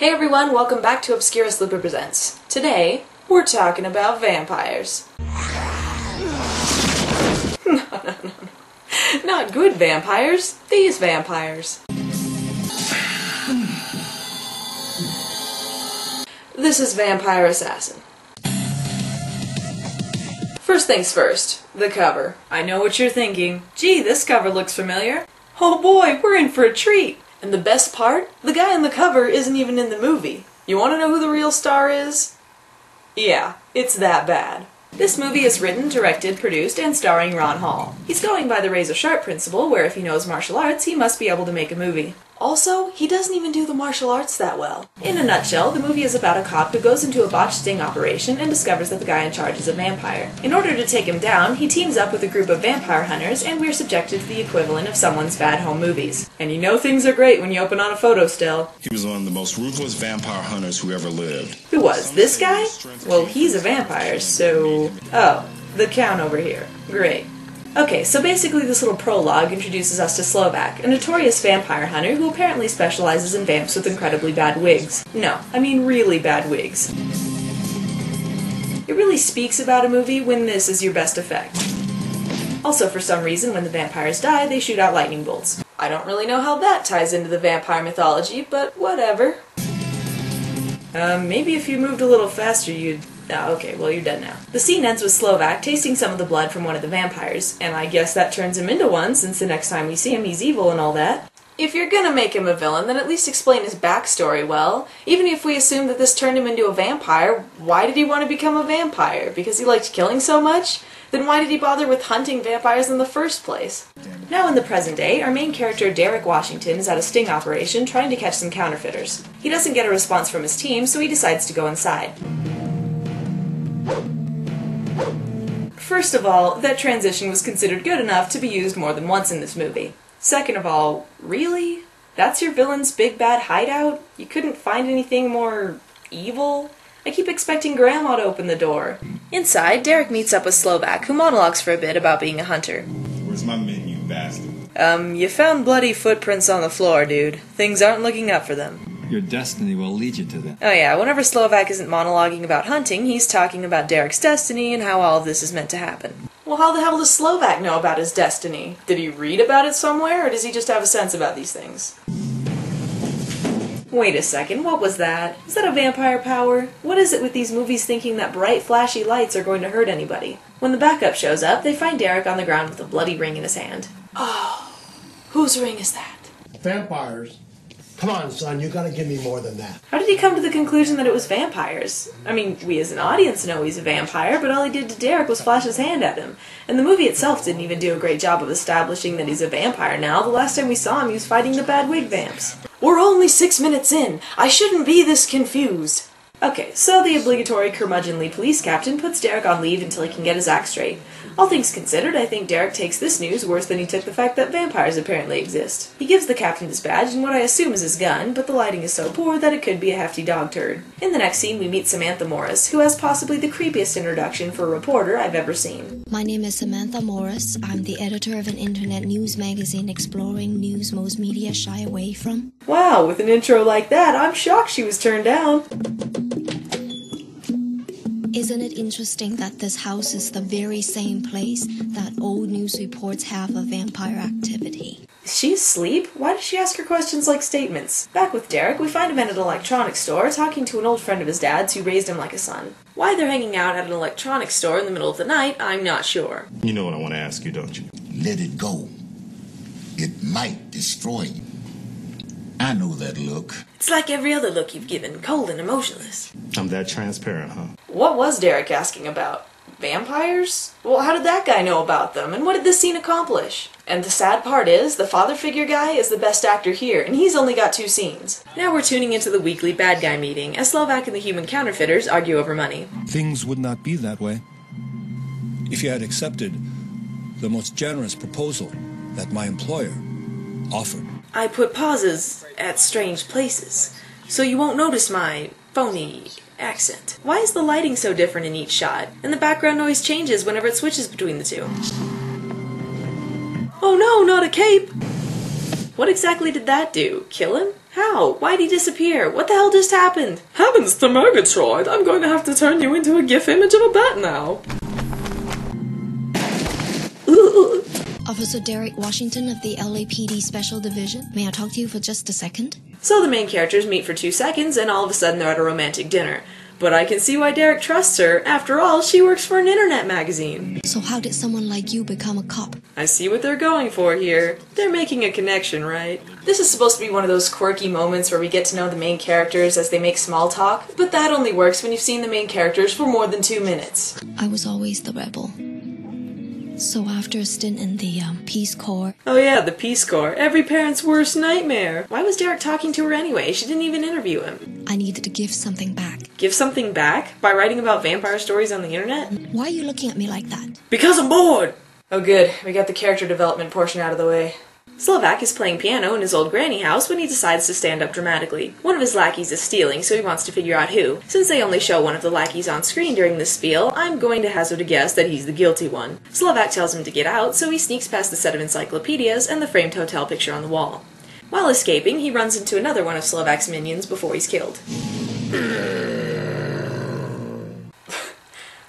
Hey everyone, welcome back to Obscurus Lupa Presents. Today, we're talking about vampires. No. Not good vampires, these vampires. This is Vampire Assassin. First things first, the cover. I know what you're thinking. Gee, this cover looks familiar. Oh boy, we're in for a treat! And the best part? The guy on the cover isn't even in the movie. You want to know who the real star is? Yeah, it's that bad. This movie is written, directed, produced, and starring Ron Hall. He's going by the razor-sharp principle, where if he knows martial arts, he must be able to make a movie. Also, he doesn't even do the martial arts that well. In a nutshell, the movie is about a cop who goes into a botched sting operation and discovers that the guy in charge is a vampire. In order to take him down, he teams up with a group of vampire hunters, and we're subjected to the equivalent of someone's bad home movies. And you know things are great when you open on a photo still. He was one of the most ruthless vampire hunters who ever lived. Who was? This guy? Well, he's a vampire, so... Oh, the Count over here. Great. Okay, so basically this little prologue introduces us to Slovak, a notorious vampire hunter who apparently specializes in vamps with incredibly bad wigs. No, I mean really bad wigs. It really speaks about a movie when this is your best effect. Also, for some reason, when the vampires die, they shoot out lightning bolts. I don't really know how that ties into the vampire mythology, but whatever. Maybe if you moved a little faster you'd... Oh, okay, well you're dead now. The scene ends with Slovak tasting some of the blood from one of the vampires, and I guess that turns him into one, since the next time we see him he's evil and all that. If you're gonna make him a villain, then at least explain his backstory well. Even if we assume that this turned him into a vampire, why did he want to become a vampire? Because he liked killing so much? Then why did he bother with hunting vampires in the first place? Now in the present day, our main character Derek Washington is at a sting operation trying to catch some counterfeiters. He doesn't get a response from his team, so he decides to go inside. First of all, that transition was considered good enough to be used more than once in this movie. Second of all, really? That's your villain's big bad hideout? You couldn't find anything more... evil? I keep expecting Grandma to open the door. Inside, Derek meets up with Slovak, who monologues for a bit about being a hunter. Where's my menu, bastard? You found bloody footprints on the floor, dude. Things aren't looking up for them. Your destiny will lead you to that. Oh yeah, whenever Slovak isn't monologuing about hunting, he's talking about Derek's destiny and how all of this is meant to happen. Well, how the hell does Slovak know about his destiny? Did he read about it somewhere, or does he just have a sense about these things? Wait a second, what was that? Is that a vampire power? What is it with these movies thinking that bright, flashy lights are going to hurt anybody? When the backup shows up, they find Derek on the ground with a bloody ring in his hand. Oh, whose ring is that? Vampires. Come on, son, you gotta give me more than that. How did he come to the conclusion that it was vampires? I mean, we as an audience know he's a vampire, but all he did to Derek was flash his hand at him. And the movie itself didn't even do a great job of establishing that he's a vampire now. The last time we saw him, he was fighting the bad wig vamps. We're only 6 minutes in. I shouldn't be this confused. Okay, so the obligatory curmudgeonly police captain puts Derek on leave until he can get his act straight. All things considered, I think Derek takes this news worse than he took the fact that vampires apparently exist. He gives the captain his badge and what I assume is his gun, but the lighting is so poor that it could be a hefty dog turd. In the next scene, we meet Samantha Morris, who has possibly the creepiest introduction for a reporter I've ever seen. My name is Samantha Morris. I'm the editor of an internet news magazine exploring news most media shy away from. Wow, with an intro like that, I'm shocked she was turned down. Isn't it interesting that this house is the very same place that old news reports have of vampire activity? Is she asleep? Why does she ask her questions like statements? Back with Derek, we find him at an electronics store talking to an old friend of his dad's who raised him like a son. Why they're hanging out at an electronics store in the middle of the night, I'm not sure. You know what I want to ask you, don't you? Let it go. It might destroy you. I know that look. It's like every other look you've given, cold and emotionless. I'm that transparent, huh? What was Derek asking about? Vampires? Well, how did that guy know about them, and what did this scene accomplish? And the sad part is, the father figure guy is the best actor here, and he's only got 2 scenes. Now we're tuning into the weekly bad guy meeting, as Slovak and the human counterfeiters argue over money. Things would not be that way if you had accepted the most generous proposal that my employer offered. I put pauses at strange places, so you won't notice my phony accent. Why is the lighting so different in each shot? And the background noise changes whenever it switches between the two. Oh no, not a cape! What exactly did that do? Kill him? How? Why'd he disappear? What the hell just happened? Heavens to Murgatroyd, I'm going to have to turn you into a GIF image of a bat now. Officer Derek Washington of the LAPD Special Division. May I talk to you for just a second? So the main characters meet for 2 seconds, and all of a sudden they're at a romantic dinner. But I can see why Derek trusts her. After all, she works for an internet magazine. So how did someone like you become a cop? I see what they're going for here. They're making a connection, right? This is supposed to be one of those quirky moments where we get to know the main characters as they make small talk, but that only works when you've seen the main characters for more than 2 minutes. I was always the rebel. So after a stint in the Peace Corps... Oh yeah, the Peace Corps. Every parent's worst nightmare. Why was Derek talking to her anyway? She didn't even interview him. I needed to give something back. Give something back? By writing about vampire stories on the internet? Why are you looking at me like that? Because I'm bored! Oh good, we got the character development portion out of the way. Slovak is playing piano in his old granny house when he decides to stand up dramatically. One of his lackeys is stealing, so he wants to figure out who. Since they only show one of the lackeys on screen during this spiel, I'm going to hazard a guess that he's the guilty one. Slovak tells him to get out, so he sneaks past the set of encyclopedias and the framed hotel picture on the wall. While escaping, he runs into another one of Slovak's minions before he's killed.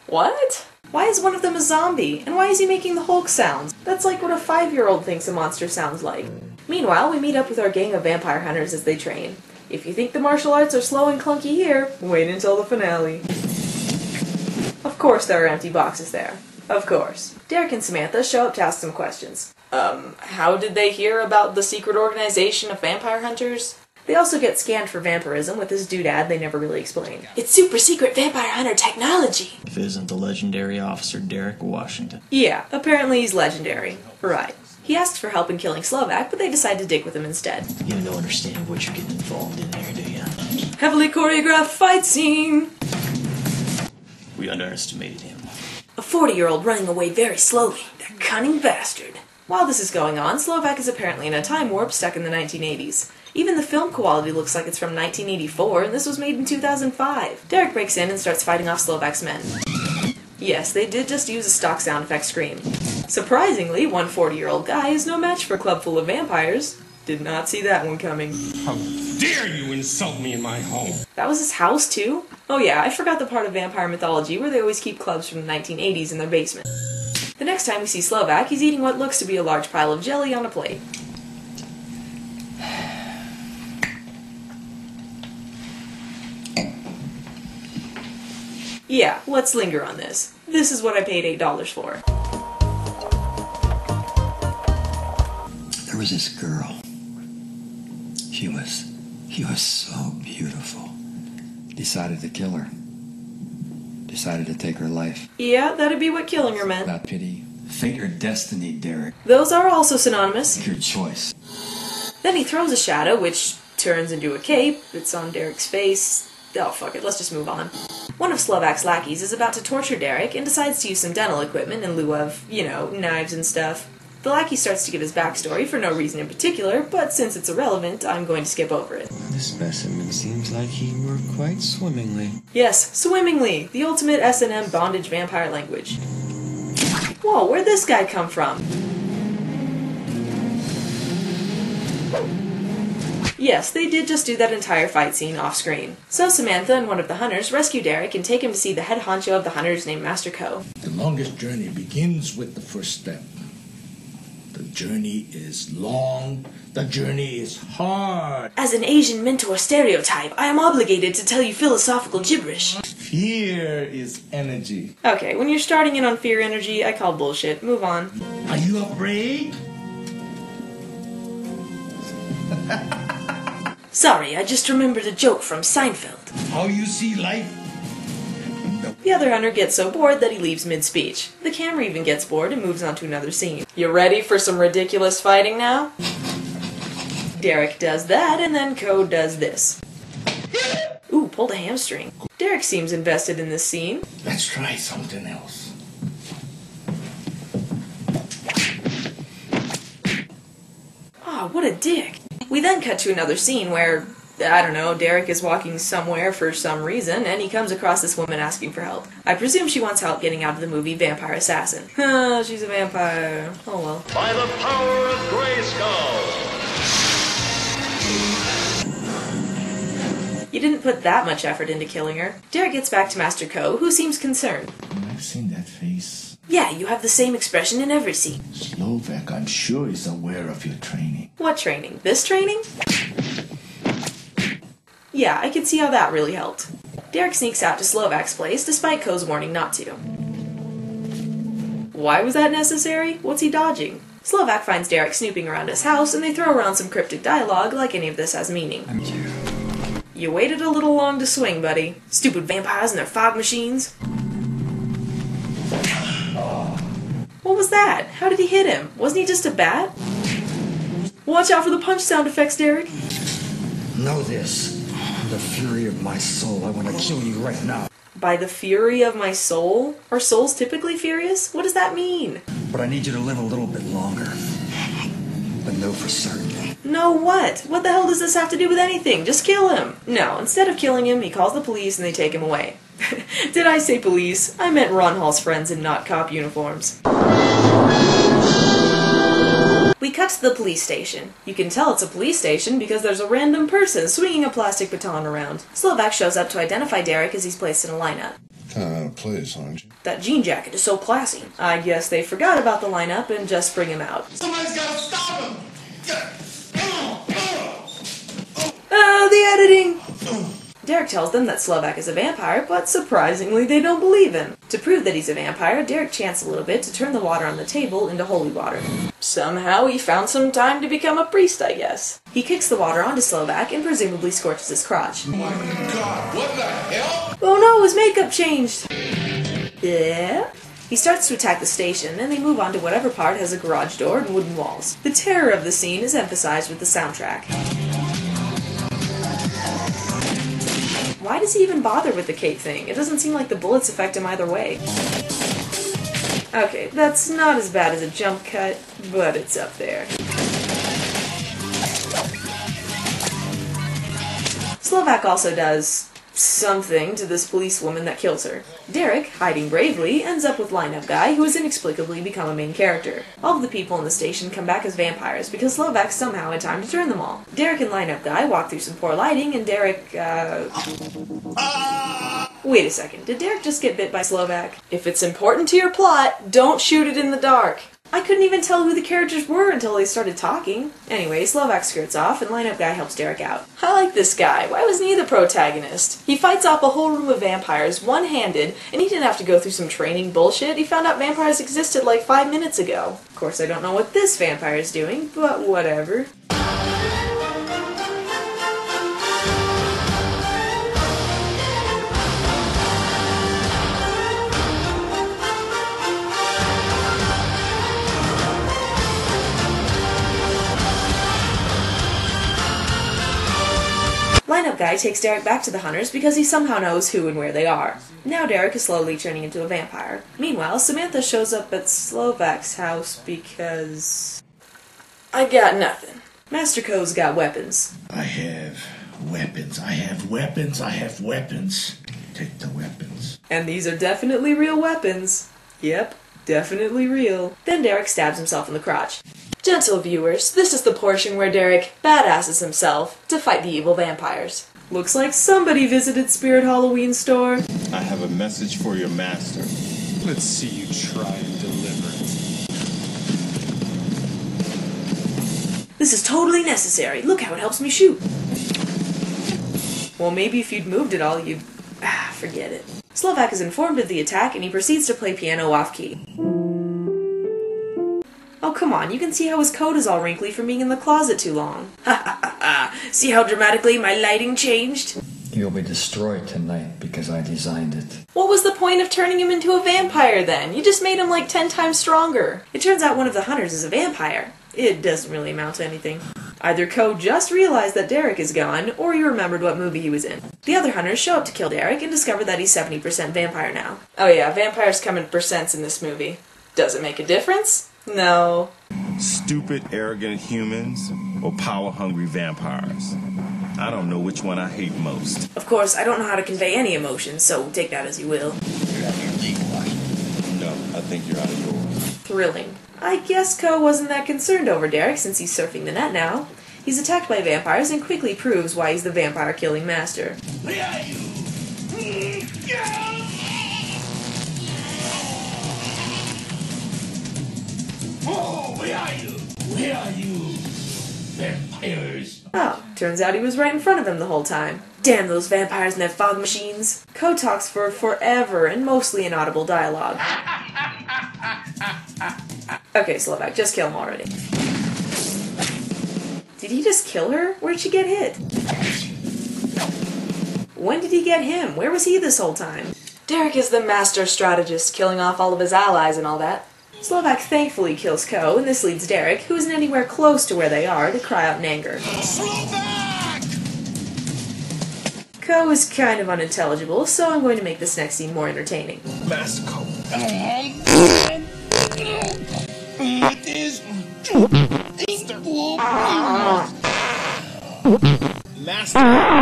What? Why is one of them a zombie? And why is he making the Hulk sounds? That's like what a 5-year-old thinks a monster sounds like. Meanwhile, we meet up with our gang of vampire hunters as they train. If you think the martial arts are slow and clunky here, wait until the finale. Of course there are empty boxes there. Of course. Derek and Samantha show up to ask some questions. How did they hear about the secret organization of vampire hunters? They also get scanned for vampirism with this doodad they never really explain. It's super secret vampire hunter technology! If it isn't the legendary officer Derek Washington. Yeah, apparently he's legendary. Right. He asks for help in killing Slovak, but they decide to dig with him instead. You don't understand what you're getting involved in there, do you? Heavily choreographed fight scene! We underestimated him. A 40-year-old running away very slowly. That cunning bastard. While this is going on, Slovak is apparently in a time warp stuck in the 1980s. Even the film quality looks like it's from 1984, and this was made in 2005. Derek breaks in and starts fighting off Slovak's men. Yes, they did just use a stock sound effect scream. Surprisingly, one 40-year-old guy is no match for a club full of vampires. Did not see that one coming. How dare you insult me in my home? That was his house, too? Oh yeah, I forgot the part of vampire mythology where they always keep clubs from the 1980s in their basement. The next time we see Slovak, he's eating what looks to be a large pile of jelly on a plate. Yeah, let's linger on this. This is what I paid $8 for. There was this girl. She was so beautiful. Decided to kill her. Decided to take her life. Yeah, that'd be what killing her meant. Not pity. Fate or destiny, Derek. Those are also synonymous. Make your choice. Then he throws a shadow, which turns into a cape. It's on Derek's face. Oh, fuck it, let's just move on. One of Slovak's lackeys is about to torture Derek and decides to use some dental equipment in lieu of, you know, knives and stuff. The lackey starts to give his backstory for no reason in particular, but since it's irrelevant, I'm going to skip over it. This specimen seems like he worked quite swimmingly. Yes, swimmingly, the ultimate S&M bondage vampire language. Whoa, where'd this guy come from? Yes, they did just do that entire fight scene off-screen. So Samantha and one of the hunters rescue Derek and take him to see the head honcho of the hunters named Master Ko. The longest journey begins with the first step. The journey is long. The journey is hard. As an Asian mentor stereotype, I am obligated to tell you philosophical gibberish. Fear is energy. Okay, when you're starting in on fear energy, I call bullshit. Move on. Are you afraid? Sorry, I just remembered a joke from Seinfeld. How you see life? The other hunter gets so bored that he leaves mid-speech. The camera even gets bored and moves on to another scene. You ready for some ridiculous fighting now? Derek does that, and then Ko does this. Ooh, pulled a hamstring. Derek seems invested in this scene. Let's try something else. Oh, what a dick. We then cut to another scene where, I don't know, Derek is walking somewhere for some reason, and he comes across this woman asking for help. I presume she wants help getting out of the movie Vampire Assassin. She's a vampire. Oh well. By the power of Grayskull! didn't put that much effort into killing her. Derek gets back to Master Ko, who seems concerned. I've seen that face. Yeah, you have the same expression in every scene. Slovak, I'm sure, is aware of your training. What training? This training? Yeah, I can see how that really helped. Derek sneaks out to Slovak's place, despite Ko's warning not to. Why was that necessary? What's he dodging? Slovak finds Derek snooping around his house, and they throw around some cryptic dialogue like any of this has meaning. You waited a little long to swing, buddy. Stupid vampires and their fog machines. What was that? How did he hit him? Wasn't he just a bat? Watch out for the punch sound effects, Derek. Know this. The fury of my soul. I want to kill you right now. By the fury of my soul? Are souls typically furious? What does that mean? But I need you to live a little bit longer. But know for certain. No what? What the hell does this have to do with anything? Just kill him. No, instead of killing him, he calls the police and they take him away. Did I say police? I meant Ron Hall's friends in not cop uniforms. We cut to the police station. You can tell it's a police station because there's a random person swinging a plastic baton around. Slovak shows up to identify Derek as he's placed in a lineup. Kind of out of place, aren't you? That jean jacket is so classy. I guess they forgot about the lineup and just bring him out. Somebody's gotta stop him! The editing! Derek tells them that Slovak is a vampire, but surprisingly they don't believe him. To prove that he's a vampire, Derek chants a little bit to turn the water on the table into holy water. Somehow he found some time to become a priest, I guess. He kicks the water onto Slovak and presumably scorches his crotch. Oh my God, what the hell? Oh no, his makeup changed! Yeah? He starts to attack the station, and they move on to whatever part has a garage door and wooden walls. The terror of the scene is emphasized with the soundtrack. Why does he even bother with the cape thing? It doesn't seem like the bullets affect him either way. Okay, that's not as bad as a jump cut, but it's up there. Slovak also does something to this policewoman that kills her. Derek, hiding bravely, ends up with Lineup Guy, who has inexplicably become a main character. All of the people in the station come back as vampires because Slovak somehow had time to turn them all. Derek and Lineup Guy walk through some poor lighting, and Derek, Wait a second, did Derek just get bit by Slovak? If it's important to your plot, don't shoot it in the dark. I couldn't even tell who the characters were until they started talking. Anyway, Slovak skirts off and Lineup Guy helps Derek out. I like this guy. Why wasn't he the protagonist? He fights off a whole room of vampires one-handed, and he didn't have to go through some training bullshit. He found out vampires existed like 5 minutes ago. Of course, I don't know what this vampire is doing, but whatever. Lineup Guy takes Derek back to the Hunters because he somehow knows who and where they are. Now Derek is slowly turning into a vampire. Meanwhile, Samantha shows up at Slovak's house because... I got nothing. Master Ko's got weapons. I have weapons. I have weapons. I have weapons. Take the weapons. And these are definitely real weapons. Yep, definitely real. Then Derek stabs himself in the crotch. Gentle viewers, this is the portion where Derek badasses himself to fight the evil vampires. Looks like somebody visited Spirit Halloween store. I have a message for your master. Let's see you try and deliver it. This is totally necessary. Look how it helps me shoot. Well, maybe if you'd moved it all, you'd... forget it. Slovak is informed of the attack and he proceeds to play piano off-key. Oh, come on, you can see how his coat is all wrinkly from being in the closet too long. Ha ha ha ha! See how dramatically my lighting changed? You'll be destroyed tonight because I designed it. What was the point of turning him into a vampire then? You just made him like 10 times stronger. It turns out one of the hunters is a vampire. It doesn't really amount to anything. Either Ko just realized that Derek is gone, or he remembered what movie he was in. The other hunters show up to kill Derek and discover that he's 70% vampire now. Oh yeah, vampires come in percents in this movie. Does it make a difference? No. Stupid, arrogant humans or power-hungry vampires? I don't know which one I hate most. Of course, I don't know how to convey any emotion, so take that as you will. You're out of your league, Washington. No, I think you're out of yours. Thrilling. I guess Ko wasn't that concerned over Derek since he's surfing the net now. He's attacked by vampires and quickly proves why he's the vampire-killing master. Where are you? Oh, where are you? Where are you? Vampires. Oh, turns out he was right in front of him the whole time. Damn those vampires and their fog machines. Ko talks for forever and mostly inaudible dialogue. Okay, Slovak, just kill him already. Did he just kill her? Where'd she get hit? When did he get him? Where was he this whole time? Derek is the master strategist, killing off all of his allies and all that. Slovak thankfully kills Ko, and this leads Derek, who isn't anywhere close to where they are, to cry out in anger. Slovak! Ko is kind of unintelligible, so I'm going to make this next scene more entertaining. Master Ko. It is Master.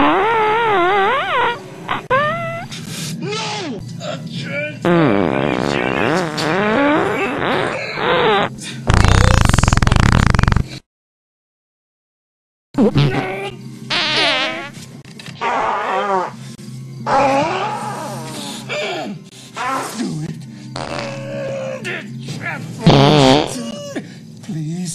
Please.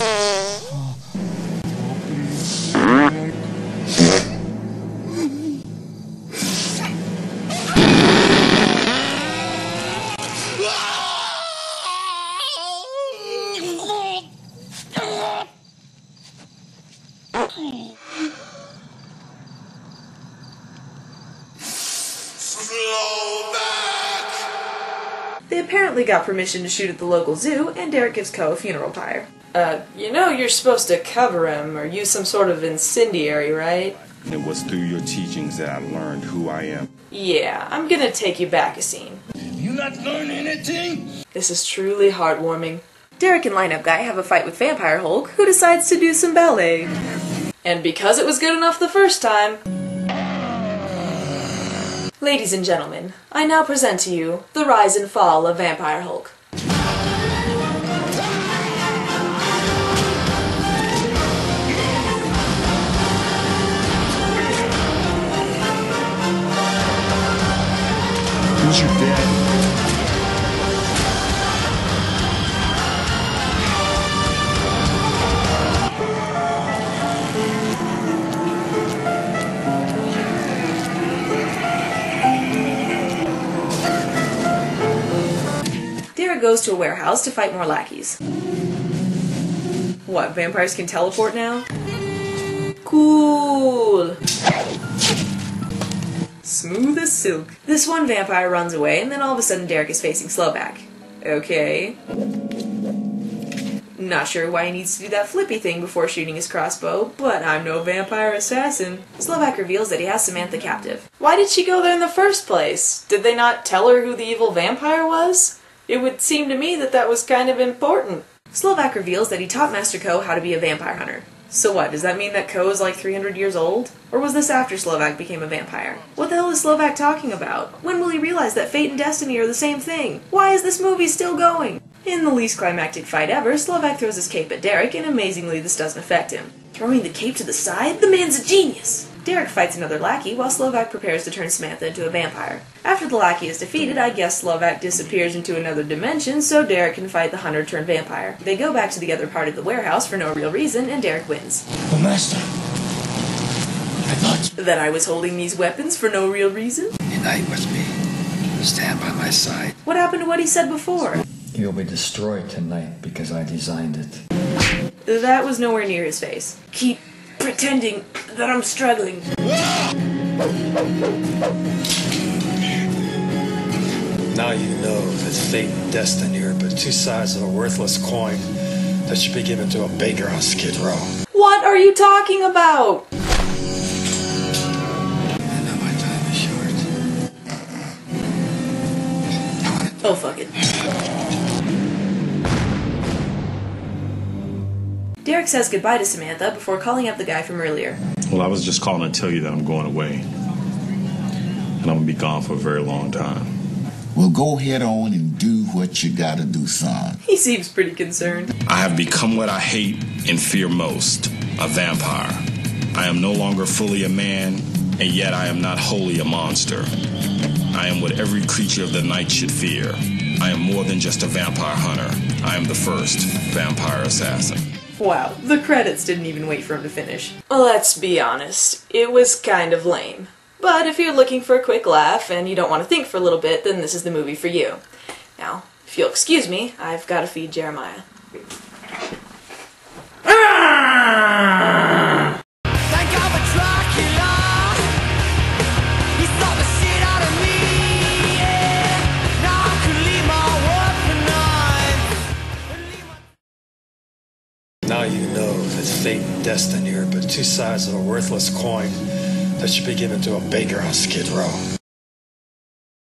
They apparently got permission to shoot at the local zoo, and Derek gives Ko a funeral pyre. You know you're supposed to cover him or use some sort of incendiary, right? It was through your teachings that I learned who I am. Yeah, I'm gonna take you back a scene. You not learn anything? This is truly heartwarming. Derek and Lineup Guy have a fight with Vampire Hulk, who decides to do some ballet. And because it was good enough the first time... Ladies and gentlemen, I now present to you the rise and fall of Vampire Hulk. Who's your dad? Derek goes to a warehouse to fight more lackeys. What, vampires can teleport now? Cool! Smooth as silk. This one vampire runs away, and then all of a sudden Derek is facing Slovak. Okay. Not sure why he needs to do that flippy thing before shooting his crossbow, but I'm no vampire assassin. Slovak reveals that he has Samantha captive. Why did she go there in the first place? Did they not tell her who the evil vampire was? It would seem to me that that was kind of important. Slovak reveals that he taught Master Ko how to be a vampire hunter. So what, does that mean that Ko is like 300 years old? Or was this after Slovak became a vampire? What the hell is Slovak talking about? When will he realize that fate and destiny are the same thing? Why is this movie still going? In the least climactic fight ever, Slovak throws his cape at Derek, and amazingly this doesn't affect him. Throwing the cape to the side? The man's a genius! Derek fights another lackey while Slovak prepares to turn Samantha into a vampire. After the lackey is defeated, I guess Slovak disappears into another dimension so Derek can fight the hunter-turned-vampire. They go back to the other part of the warehouse for no real reason, and Derek wins. The master. I thought... That I was holding these weapons for no real reason? Unite with me. Stand by my side. What happened to what he said before? You'll be destroyed tonight because I designed it. That was nowhere near his face. Keep pretending that I'm struggling. Now you know that fate and destiny are but two sides of a worthless coin that should be given to a baker on Skid Row. What are you talking about? I know my time is short. Oh, fuck it. Derek says goodbye to Samantha before calling up the guy from earlier. Well, I was just calling to tell you that I'm going away. And I'm going to be gone for a very long time. Well, go head on and do what you gotta do, son. He seems pretty concerned. I have become what I hate and fear most. a vampire. I am no longer fully a man, and yet I am not wholly a monster. I am what every creature of the night should fear. I am more than just a vampire hunter. I am the first vampire assassin. Wow, the credits didn't even wait for him to finish. Let's be honest, it was kind of lame. But if you're looking for a quick laugh and you don't want to think for a little bit, then this is the movie for you. Now, if you'll excuse me, I've got to feed Jeremiah. Now you know that fate and destiny are but two sides of a worthless coin that should be given to a baker on Skid Row.